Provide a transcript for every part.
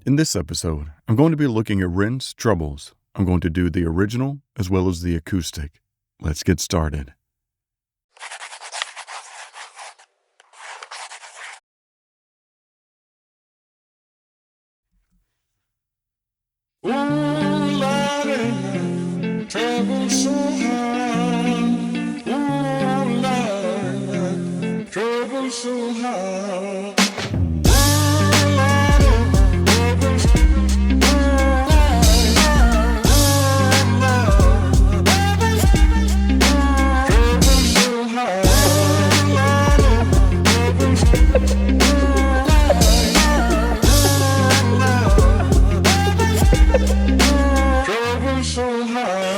In this episode, I'm going to be looking at Ren's trebles. I'm going to do the original as well as the acoustic. Let's get started. Ooh, Lordy, trouble so hard. Ooh, Lordy, trouble so hard.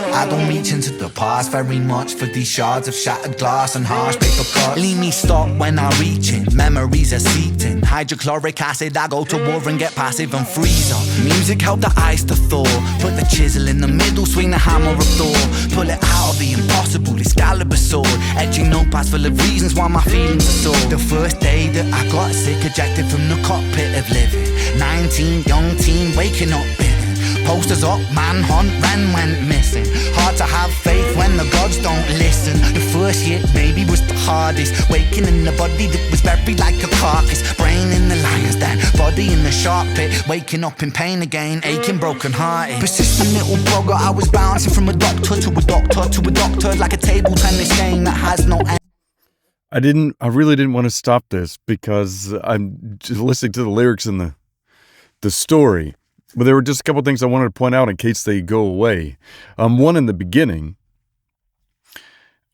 I don't reach into the past very much for these shards of shattered glass and harsh paper cuts. Leave me stop when I reach in, memories are seeped in. Hydrochloric acid, I go to war and get passive and freeze up. Music help the ice to thaw. Put the chisel in the middle, swing the hammer of Thor. Pull it out of the impossible, Excalibur sword. Edging notepads full of reasons why my feelings are sore. The first day that I got sick, ejected from the cockpit of living. 19, young teen, waking up bitten. Posters up, manhunt, Ren went missing. Hard to have faith when the gods don't listen. The first hit maybe was the hardest. Waking in the body that was buried like a carcass. Brain in the lion's den, body in the shark pit. Waking up in pain again, aching, broken hearted. Persistent little blogger, I was bouncing from a doctor to a doctor to a doctor, like a table tennis game that has no end. I really didn't want to stop this because I'm just listening to the lyrics and the story. But there were just a couple things I wanted to point out in case they go away. One in the beginning,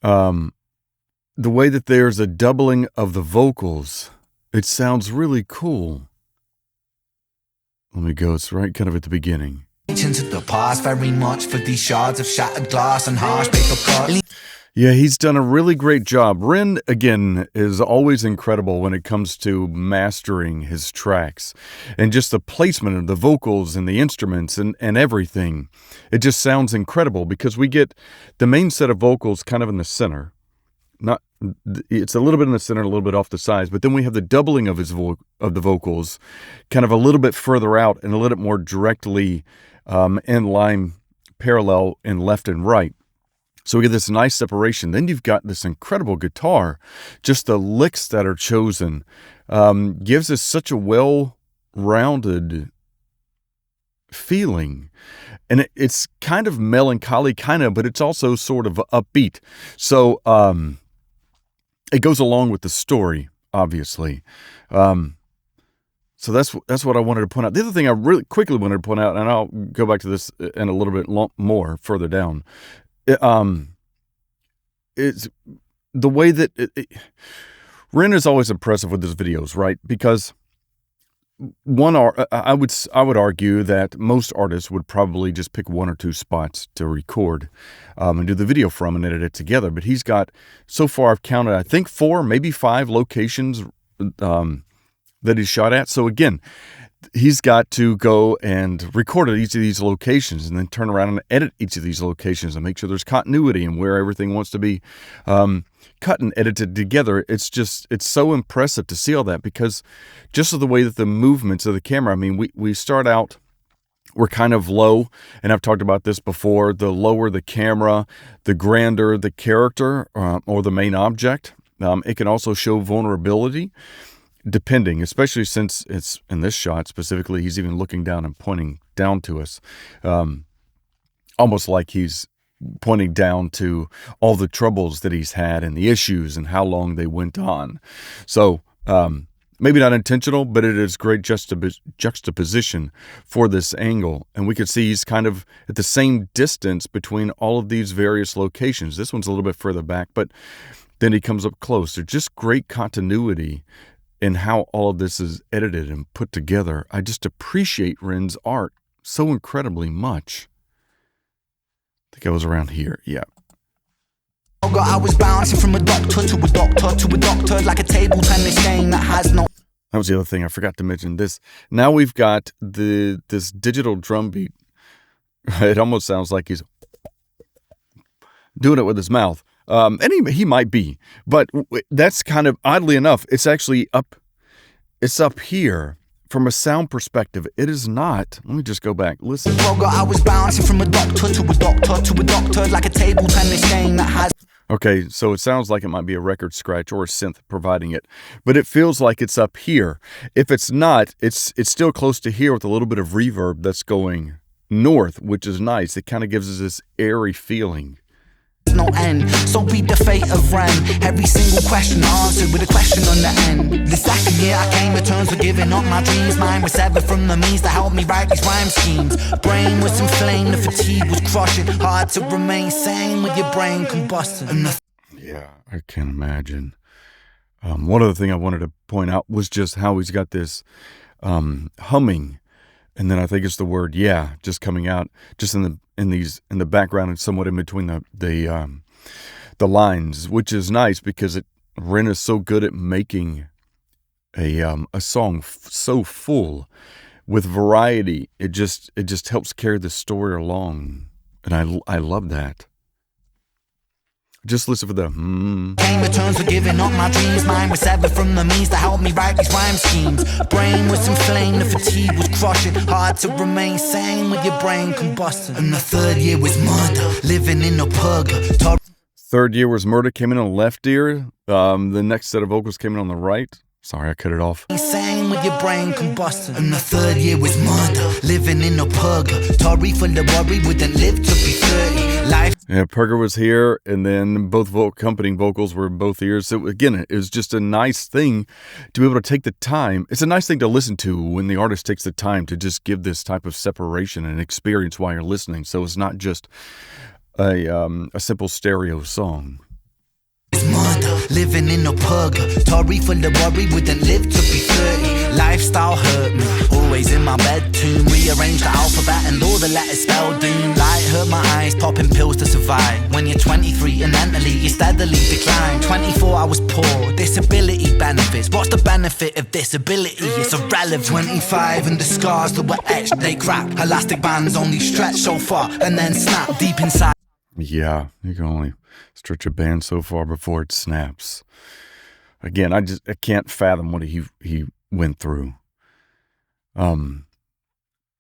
the way that there's a doubling of the vocals, it sounds really cool. Let me go, it's right kind of at the beginning. Into the past very much for these shards of shattered glass and harsh paper cuts. Yeah, he's done a really great job. Ren, again, is always incredible when it comes to mastering his tracks. And just the placement of the vocals and the instruments and everything. It just sounds incredible because we get the main set of vocals kind of in the center. It's a little bit in the center, a little bit off the sides. But then we have the doubling of the vocals kind of a little bit further out and a little bit more directly in line, parallel in left and right. So we get this nice separation. Then you've got this incredible guitar. Just the licks that are chosen gives us such a well-rounded feeling. And it's kind of melancholy, but it's also sort of upbeat. So it goes along with the story, obviously. So that's what I wanted to point out. The other thing I really quickly wanted to point out, and I'll go back to this in a little bit more further down, it's the way that Ren is always impressive with his videos, right? Because I would argue that most artists would probably just pick one or two spots to record and do the video from and edit it together. But he's got, so far I've counted, I think 4, maybe 5 locations that he's shot at. So again, he's got to go and record at each of these locations and then turn around and edit each of these locations and make sure there's continuity and where everything wants to be cut and edited together. It's so impressive to see all that because just of the way that the movements of the camera, I mean, we start out, we're kind of low, and I've talked about this before. The lower the camera, the grander the character or the main object. It can also show vulnerability. Depending, especially since it's in this shot specifically, he's even looking down and pointing down to us, almost like he's pointing down to all the troubles that he's had and the issues and how long they went on. So maybe not intentional, but it is great juxtaposition for this angle. And we can see he's kind of at the same distance between all of these various locations. This one's a little bit further back, but then he comes up close. There's just great continuity in how all of this is edited and put together. I just appreciate Ren's art so incredibly much. I think I was around here, yeah. I was bouncing from a doctor to a doctor to a doctor, like a table tennis game that has no... That was the other thing, I forgot to mention this. Now we've got this digital drum beat. It almost sounds like he's doing it with his mouth. And he might be, but that's kind of, oddly enough, it's actually up here from a sound perspective, it is not. Let me just go back. Listen. I was bouncing from a doctor to a doctor to a doctor, like a table tennis game that has. Okay, so it sounds like it might be a record scratch or a synth providing it, but it feels like it's up here. If it's not, it's still close to here with a little bit of reverb that's going north, which is nice. It kind of gives us this airy feeling. No end, so be the fate of Ren. Every single question answered with a question on the end. The second year I came to terms with giving up my dreams. Mine was severed from the means to help me write these rhyme schemes. Brain was inflamed, the fatigue was crushing. Hard to remain sane with your brain combusting. Yeah, I can't imagine. One other thing I wanted to point out was just how he's got this humming, and then I think it's the word "yeah" just coming out, just in the background and somewhat in between the lines, which is nice because Ren is so good at making a song so full with variety. It just helps carry the story along, and I love that. Just listen for the Came to terms with giving up my dreams. Mine was severed from the means to help me write these rhyme schemes. Brain was inflamed, the fatigue was crushing. Hard to remain sane with your brain combusting. And the third year was murder, living in a purgatory. Third year was murder, came in on the left ear. The next set of vocals came in on the right. Sorry, I cut it off. Same with your brain combusting. And the third year was murder, living in a purgatory full of worry, wouldn't live to be 30. Life. Yeah, Purger was here, and then both accompanying vocals were both ears. So again, it was just a nice thing to be able to take the time. It's a nice thing to listen to when the artist takes the time to just give this type of separation and experience while you're listening. So it's not just a simple stereo song. Murder, living in a purgatory full of worry, wouldn't live to be 30. Lifestyle hurt me, always in my bed tune. Rearrange the alphabet and all the letters spell doom. Light hurt my eyes, popping pills to survive. When you're 23 and mentally you steadily decline. 24 I was poor, disability benefits. What's the benefit of disability? It's irrelevant. 25 and the scars that were etched, they crack. Elastic bands only stretch so far and then snap deep inside. Yeah, you can only stretch a band so far before it snaps. Again, I can't fathom what he went through.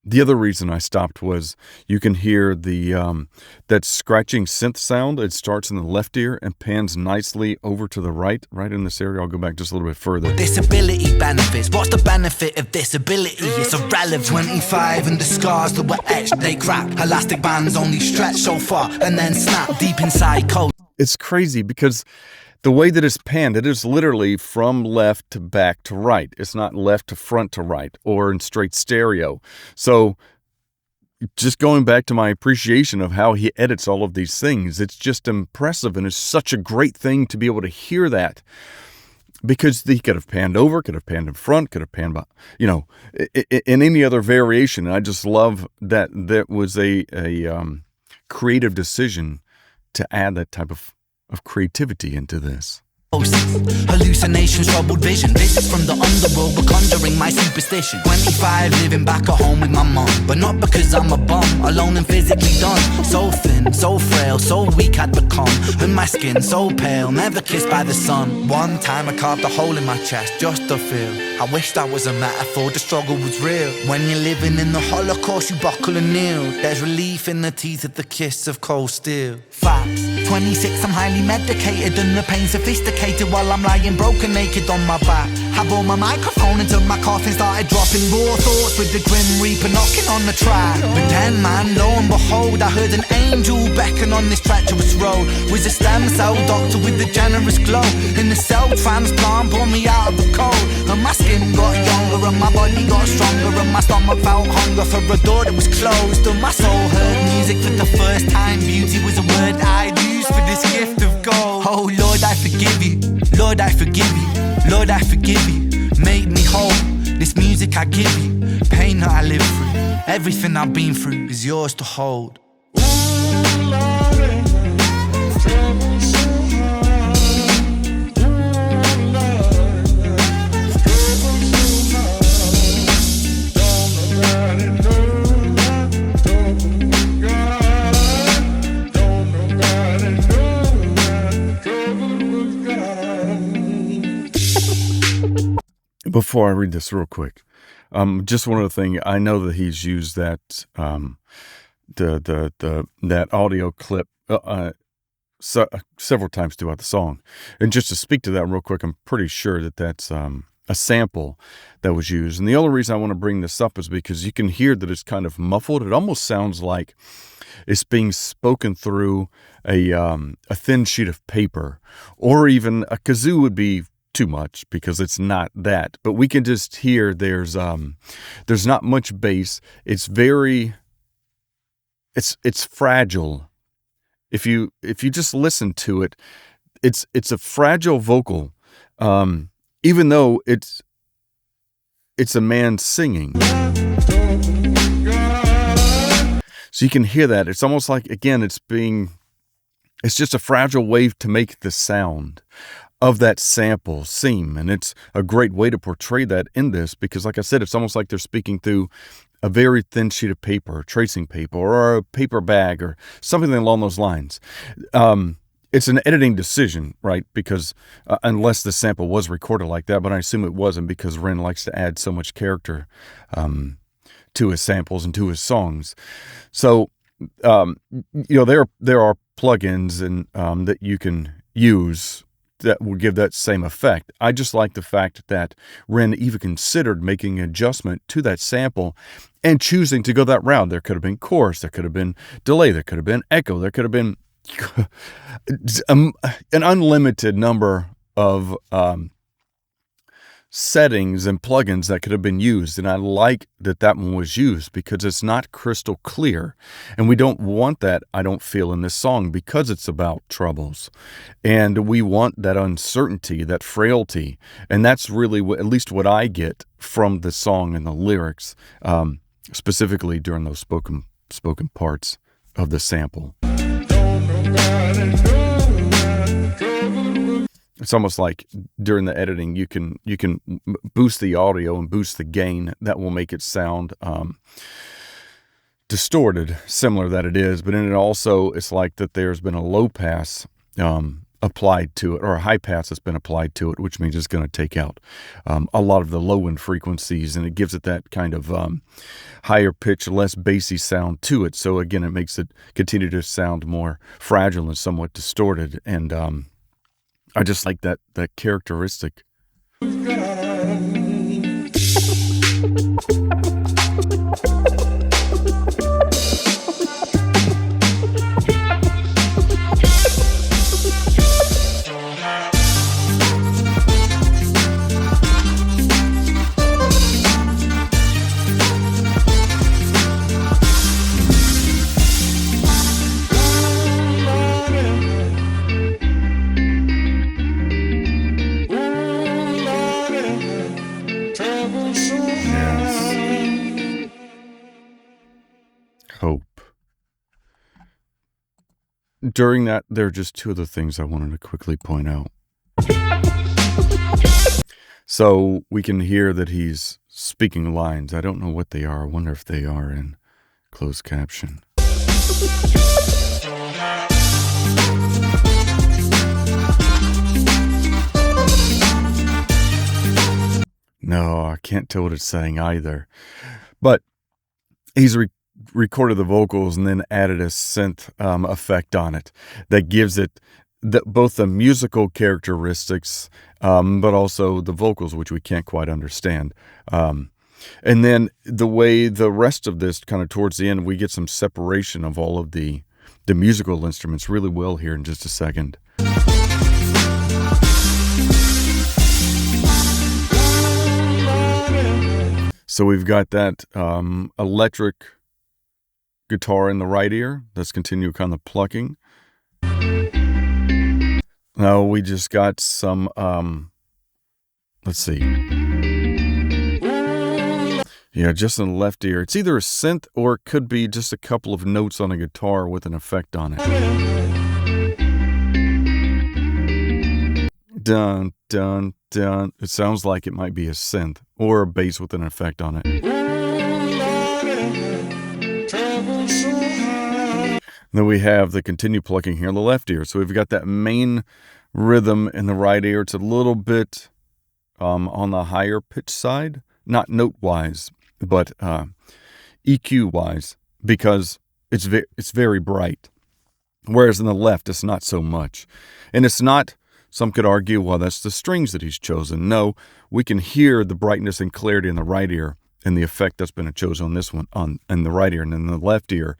The other reason I stopped was you can hear the that scratching synth sound. It starts in the left ear and pans nicely over to the right in this area. I'll go back just a little bit further. Disability benefits. What's the benefit of disability? It's irrelevant. 25 and the scars that were etched, they crack. Elastic bands only stretch so far and then snap deep inside cold. It's crazy because the way that it's panned, it is literally from left to back to right. It's not left to front to right or in straight stereo. So just going back to my appreciation of how he edits all of these things, it's just impressive, and it's such a great thing to be able to hear that, because he could have panned over, could have panned in front, could have panned by, in any other variation. And I just love that was a creative decision to add that type of creativity into this. Hallucinations, troubled vision, visits from the underworld were conjuring my superstition. 25, living back at home with my mom, but not because I'm a bum, alone and physically done. So thin, so frail, so weak I'd become, and my skin so pale, never kissed by the sun. One time I carved a hole in my chest just to feel. I wish that was a metaphor, the struggle was real. When you're living in the Holocaust, you buckle and kneel. There's relief in the teeth of the kiss of cold steel. Facts. 26, I'm highly medicated and the pain sophisticated while I'm lying broken naked on my back. I bore my microphone until my coffin started dropping raw thoughts with the grim reaper knocking on the track. But then, man, lo and behold, I heard an angel beckon on this treacherous road. Was a stem cell doctor with a generous glow. In the cell transplant, pulled me out of the cold. And my skin got younger and my body got stronger, and my stomach felt hunger for a door that was closed. And my soul heard music for the first time. Beauty was a word I'd use for this gift of gold. Oh Lord, I forgive you. Lord, I forgive you. Lord, I forgive you. Make me whole. This music I give you. Pain that I live through. Everything I've been through is yours to hold. Before I read this real quick, Just one other thing. I know that he's used that that audio clip several times throughout the song. And just to speak to that real quick, I'm pretty sure that that's a sample that was used. And the only reason I want to bring this up is because you can hear that it's kind of muffled. It almost sounds like it's being spoken through a thin sheet of paper, or even a kazoo would be too much because it's not that. But we can just hear there's not much bass. It's fragile. If you just listen to it, it's a fragile vocal, even though it's a man singing. So you can hear that. It's almost like, again, it's just a fragile wave to make the sound of that sample seem. And it's a great way to portray that in this, because like I said, it's almost like they're speaking through a very thin sheet of paper, tracing paper, or a paper bag, or something along those lines. It's an editing decision, right? Because unless the sample was recorded like that, but I assume it wasn't, because Ren likes to add so much character to his samples and to his songs. So, there are plugins and that you can use that will give that same effect. I just like the fact that Ren even considered making an adjustment to that sample and choosing to go that route. There could have been chorus, there could have been delay, there could have been echo, there could have been an unlimited number of settings and plugins that could have been used. And I like that one was used, because it's not crystal clear. And we don't want that, I don't feel, in this song, because it's about troubles. And we want that uncertainty, that frailty. And that's really at least what I get from the song and the lyrics, specifically during those spoken parts of the sample. It's almost like during the editing, you can boost the audio and boost the gain. That will make it sound distorted, similar that it is. But in it also, it's like that there's been a low pass applied to it, or a high pass that's been applied to it, which means it's going to take out a lot of the low end frequencies, and it gives it that kind of higher pitch, less bassy sound to it. So again, it makes it continue to sound more fragile and somewhat distorted. And I just like that characteristic. Hope. During that, there are just two other things I wanted to quickly point out. So we can hear that he's speaking lines. I don't know what they are. I wonder if they are in closed caption. No, I can't tell what it's saying either. But he's recorded the vocals and then added a synth effect on it that gives it both the musical characteristics, but also the vocals, which we can't quite understand. And then the way the rest of this, kind of towards the end, we get some separation of all of the musical instruments really well here in just a second. So we've got that electric guitar in the right ear. Let's continue kind of plucking. Now we just got some, let's see. Yeah, just in the left ear. It's either a synth or it could be just a couple of notes on a guitar with an effect on it. Dun, dun, dun. It sounds like it might be a synth or a bass with an effect on it. Then we have the continue plucking here in the left ear. So we've got that main rhythm in the right ear. It's a little bit on the higher pitch side. not note-wise, but EQ-wise, because it's very bright. Whereas in the left, it's not so much. And it's not, some could argue, well, that's the strings that he's chosen. No, we can hear the brightness and clarity in the right ear and the effect that's been chosen on this one, in the right ear. And in the left ear,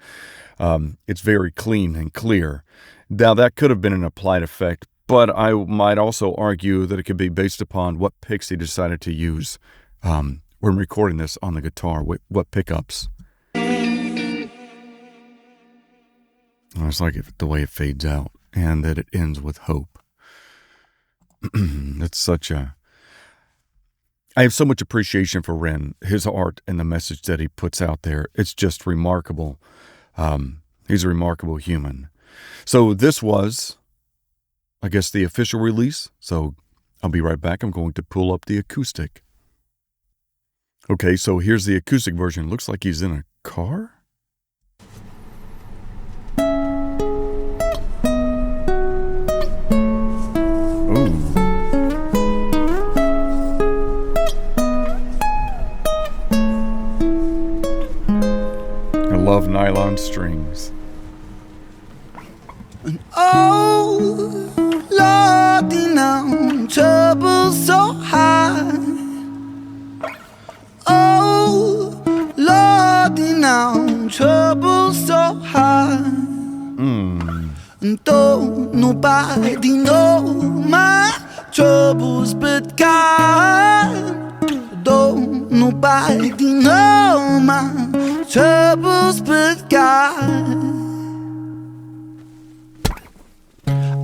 it's very clean and clear. Now, that could have been an applied effect, but I might also argue that it could be based upon what picks he decided to use when recording this on the guitar, what pickups. It's like the way it fades out and that it ends with hope. It's such a... I have so much appreciation for Ren, his art, and the message that he puts out there. It's just remarkable. He's a remarkable human. So this was, I guess, the official release. So I'll be right back. I'm going to pull up the acoustic. Okay, so here's the acoustic version. Looks like he's in a car? Love nylon strings. And oh, Lordy, now trouble so high. Oh, Lordy, now trouble so high. And don't nobody know my troubles but God. Don't nobody know my troubles but God.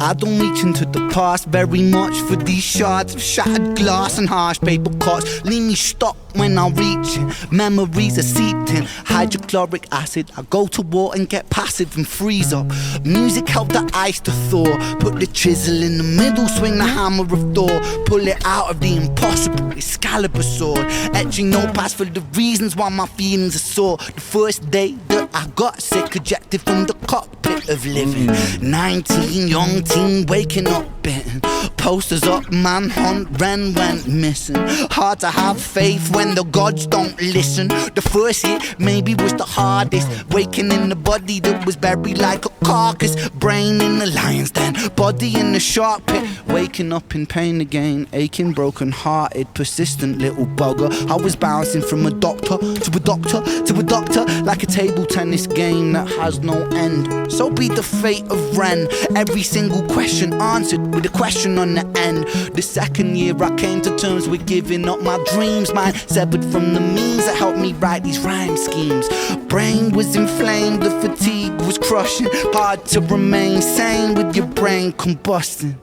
I don't reach into the past very much for these shards of shattered glass and harsh paper cuts. Leave me stuck when I reach it. Memories are seeped in hydrochloric acid. I go to war and get passive and freeze up. Music helped the ice to thaw. Put the chisel in the middle, swing the hammer of Thor. Pull it out of the impossible, Excalibur sword. Etching notepads for the reasons why my feelings are sore. The first day that I got sick, ejected from the cockpit of living. 19, young teen, waking up bitten. Posters up, manhunt, Ren went missing. Hard to have faith when the gods don't listen. The first hit maybe was the hardest. Waking in the body that was buried like a carcass. Brain in the lion's den, body in the shark pit. Waking up in pain again, aching, broken hearted, persistent little bugger. I was bouncing from a doctor to a doctor to a doctor, like a table tennis game that has no end. So be the fate of Ren. Every single question answered with a question on the end. The second year I came to terms with giving up my dreams. Mine severed from the means that helped me write these rhyme schemes. Brain was inflamed, the fatigue was crushing. Hard to remain sane with your brain combusting.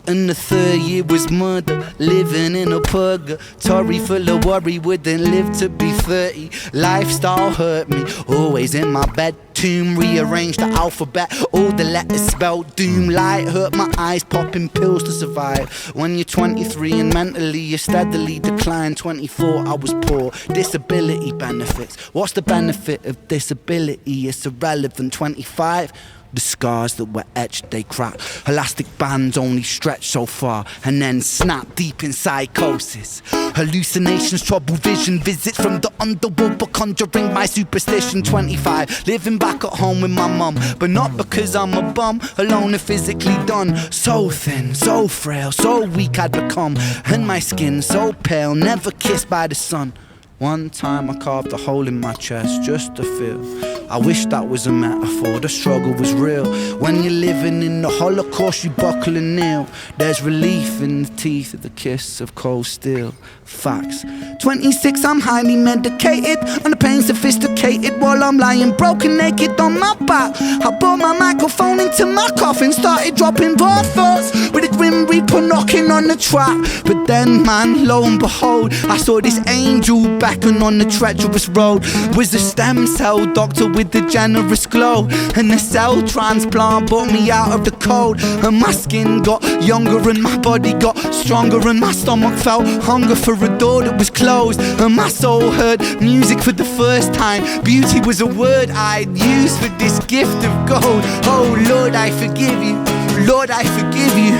And the third year was murder, living in a purgatory full of worry, wouldn't live to be 30. Lifestyle hurt me, always in my bed. Tomb, rearrange the alphabet, all the letters spelled doom. Light hurt my eyes, popping pills to survive. When you're 23 and mentally you steadily decline. 24, I was poor, disability benefits. What's the benefit of disability? It's irrelevant. 25, the scars that were etched, they crack. Elastic bands only stretch so far and then snap deep in psychosis. Hallucinations, trouble vision, visits from the underworld, but conjuring my superstition. 25, living back at home with my mum, but not because I'm a bum, alone and physically done. So thin, so frail, so weak I'd become, and my skin so pale, never kissed by the sun. One time I carved a hole in my chest just to feel. I wish that was a metaphor, the struggle was real. When you're living in the Holocaust, you buckle and kneel. There's relief in the teeth of the kiss of cold steel. Facts. 26, I'm highly medicated, on the pain sophisticated, while I'm lying broken naked on my back. I brought my microphone into my coffin, started dropping raw thoughts with a grim reaper knocking on the track. But then, man, lo and behold, I saw this angel beckon on the treacherous road. Was a stem cell doctor with a generous glow, and the cell transplant brought me out of the cold. And my skin got younger and my body got stronger, and my stomach felt hunger for a door that was closed. And my soul heard music for the first time. Beauty was a word I'd use for this gift of gold. Oh Lord, I forgive you. Lord, I forgive you.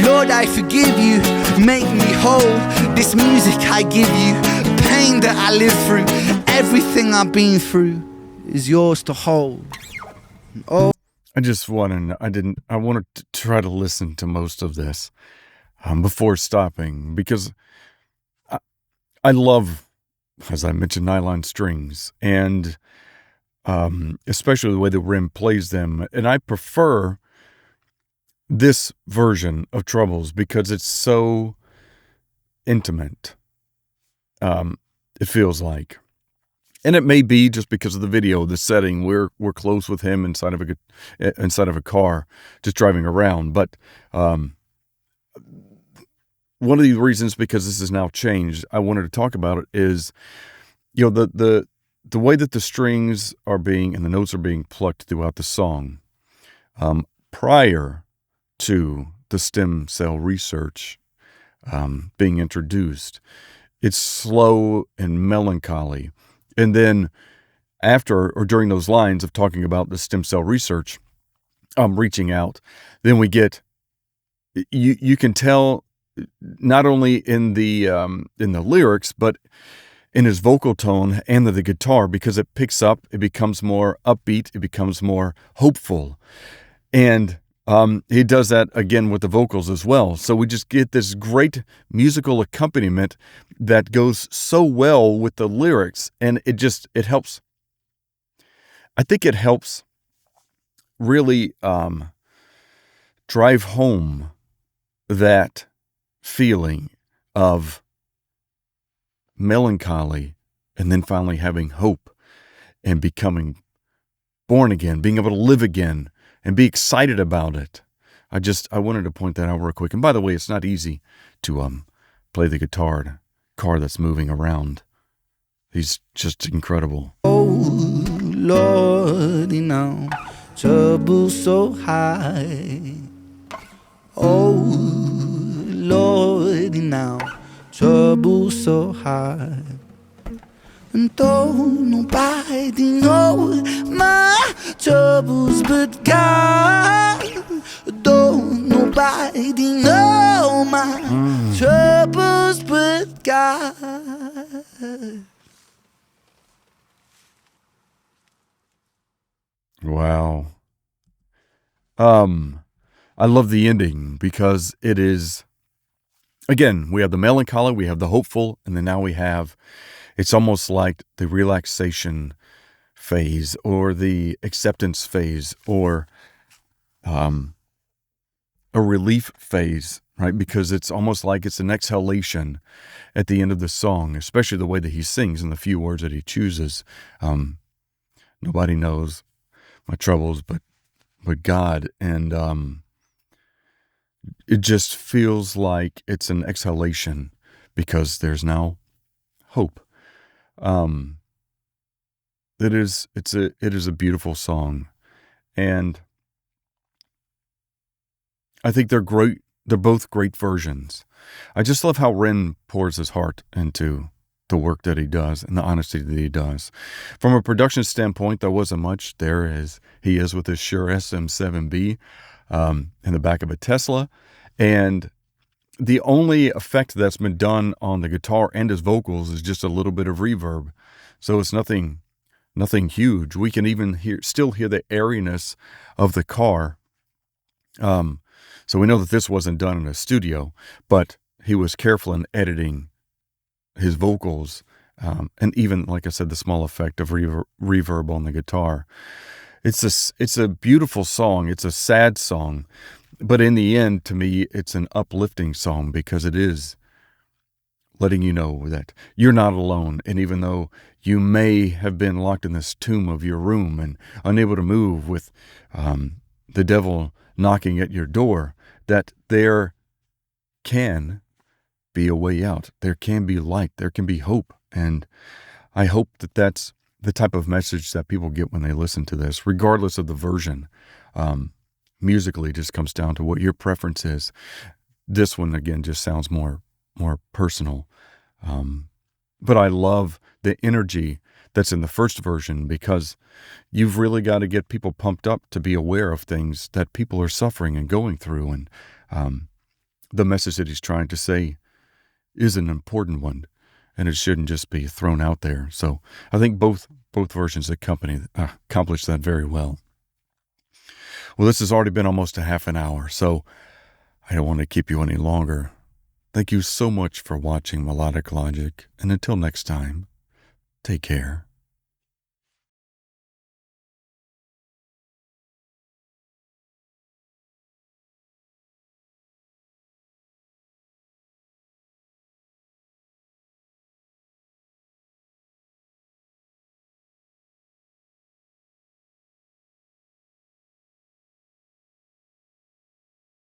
Lord, I forgive you. Make me whole. This music I give you, pain that I live through, everything I've been through is yours to hold. Oh, I just wanted, I wanted to try to listen to most of this before stopping, because I love, as I mentioned, nylon strings, and especially the way that Rim plays them. And I prefer this version of Troubles because it's so intimate. It feels like. And it may be just because of the video, the setting. We're close with him inside of a car, just driving around. But one of the reasons, because this has now changed, I wanted to talk about it is, the way that the strings are being and the notes are being plucked throughout the song, prior to the stem cell research being introduced. It's slow and melancholy. And then after or during those lines of talking about the stem cell research, reaching out, then we get, you can tell not only in the lyrics, but in his vocal tone and the guitar, because it picks up, it becomes more upbeat, it becomes more hopeful. And he does that again with the vocals as well. So we just get this great musical accompaniment that goes so well with the lyrics. And it helps. I think it helps really drive home that feeling of melancholy and then finally having hope and becoming born again, being able to live again and be excited about it. I wanted to point that out real quick. And by the way, it's not easy to play the guitar in a car that's moving around. He's just incredible. oh, Lordy, now trouble so high. Oh, Lordy, now trouble so high. And don't nobody know my troubles but God. Don't nobody know my troubles but God. Wow. I love the ending because it is, again, we have the melancholy, we have the hopeful, and then now we have, it's almost like the relaxation phase or the acceptance phase or a relief phase, right? Because it's almost like it's an exhalation at the end of the song, especially the way that he sings and the few words that he chooses. Nobody knows my troubles but God. And it just feels like it's an exhalation because there's now hope. It is a beautiful song, and I think they're great. They're both great versions. I just love how Ren pours his heart into the work that he does and the honesty that he does. From a production standpoint, there wasn't much there as he is with his Shure SM7B in the back of a Tesla, and the only effect that's been done on the guitar and his vocals is just a little bit of reverb. So it's nothing huge. We can even still hear the airiness of the car. So we know that this wasn't done in a studio, but he was careful in editing his vocals, and even, like I said, the small effect of reverb on the guitar. It's a beautiful song. It's a sad song, but in the end, to me, it's an uplifting song because it is letting you know that you're not alone. And even though you may have been locked in this tomb of your room and unable to move with the devil knocking at your door, that there can be a way out. There can be light. There can be hope. And I hope that that's the type of message that people get when they listen to this, regardless of the version. Musically, just comes down to what your preference is. This one, again, just sounds more personal. But I love the energy that's in the first version, because you've really got to get people pumped up to be aware of things that people are suffering and going through. And the message that he's trying to say is an important one, and it shouldn't just be thrown out there. So I think both versions accomplish that very well. Well, this has already been almost a half an hour, so I don't want to keep you any longer. Thank you so much for watching Melodic Logic, and until next time, take care.